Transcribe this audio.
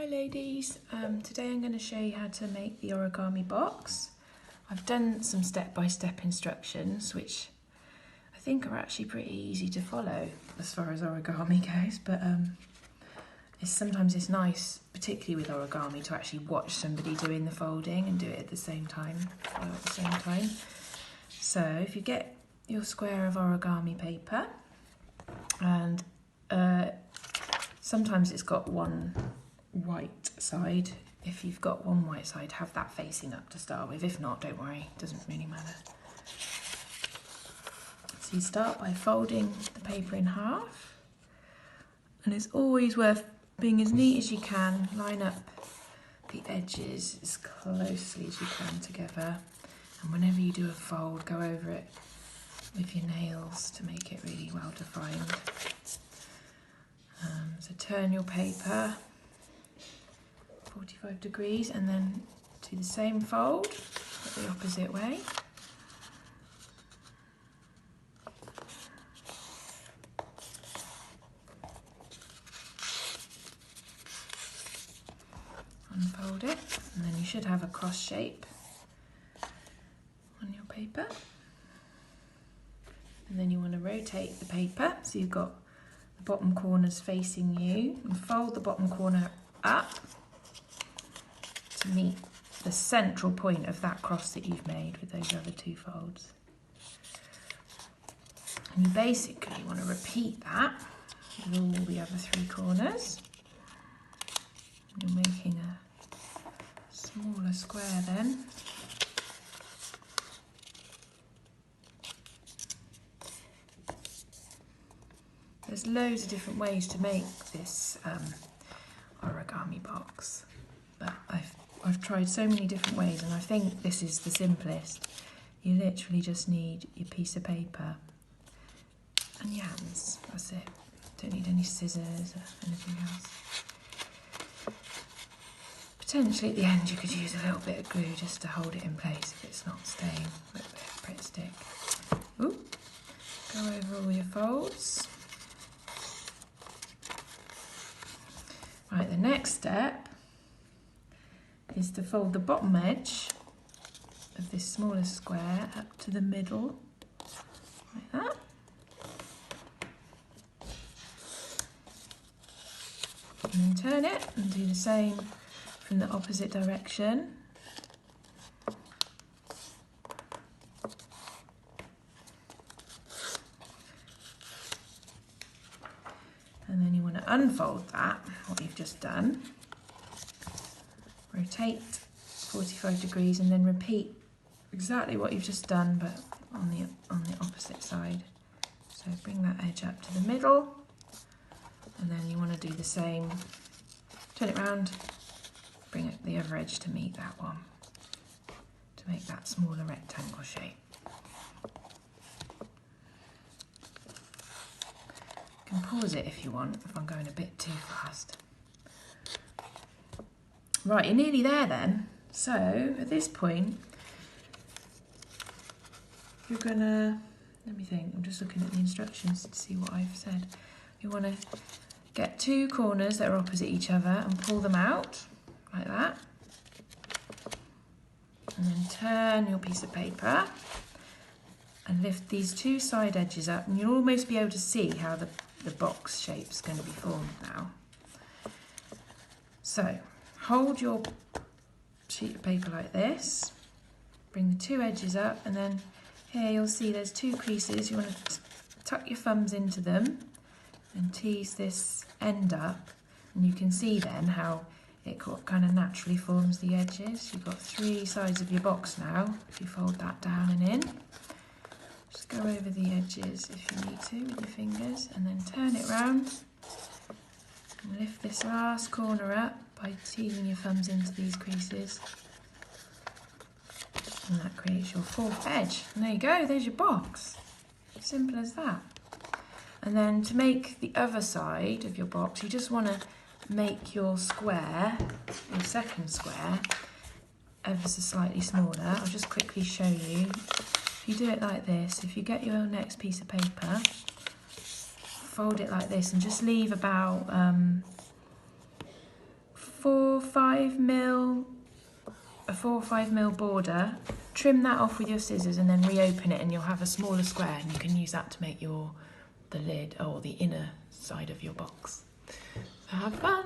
Hi ladies, today I'm going to show you how to make the origami box. I've done some step-by-step instructions which I think are actually pretty easy to follow as far as origami goes, but sometimes it's nice, particularly with origami, to actually watch somebody doing the folding and do it at the same time. So if you get your square of origami paper, and sometimes it's got one white side. If you've got one white side, have that facing up to start with. If not, don't worry, it doesn't really matter. So you start by folding the paper in half, and it's always worth being as neat as you can. Line up the edges as closely as you can together, and whenever you do a fold, go over it with your nails to make it really well defined. So turn your paper 45 degrees and then do the same fold, but the opposite way. Unfold it, and then you should have a cross shape on your paper. And then you want to rotate the paper so you've got the bottom corners facing you, and fold the bottom corner up to meet the central point of that cross that you've made with those other two folds. And you basically want to repeat that with all the other three corners. You're making a smaller square then. There's loads of different ways to make this origami box, but I've tried so many different ways, and I think this is the simplest. You literally just need your piece of paper and your hands. That's it. Don't need any scissors or anything else. Potentially at the end you could use a little bit of glue just to hold it in place if it's not staying. A little bit of Pritt stick. Ooh. Go over all your folds. Right, the next step is to fold the bottom edge of this smaller square up to the middle, like that. And then turn it and do the same from the opposite direction. And then you want to unfold that, what you've just done. Rotate 45 degrees and then repeat exactly what you've just done, but on the opposite side. So bring that edge up to the middle, and then you want to do the same. Turn it round, bring it the other edge to meet that one, to make that smaller rectangle shape. You can pause it if you want, if I'm going a bit too fast. Right, you're nearly there then. So at this point, you're gonna, let me think, I'm just looking at the instructions to see what I've said. You want to get two corners that are opposite each other and pull them out like that. And then turn your piece of paper and lift these two side edges up, and you'll almost be able to see how the box shape's going to be formed now. So hold your sheet of paper like this, bring the two edges up, and then here you'll see there's two creases. You want to tuck your thumbs into them and tease this end up, and you can see then how it kind of naturally forms the edges. You've got three sides of your box now. If you fold that down and in, just go over the edges if you need to with your fingers, and then turn it round and lift this last corner up by teasing your thumbs into these creases, and that creates your fourth edge. And there you go, there's your box. Simple as that. And then to make the other side of your box, you just want to make your square, your second square, ever so slightly smaller. I'll just quickly show you. If you do it like this, if you get your next piece of paper, fold it like this and just leave about 4 4 or 5mm border, trim that off with your scissors and then reopen it and you'll have a smaller square and you can use that to make the lid or the inner side of your box. So have fun!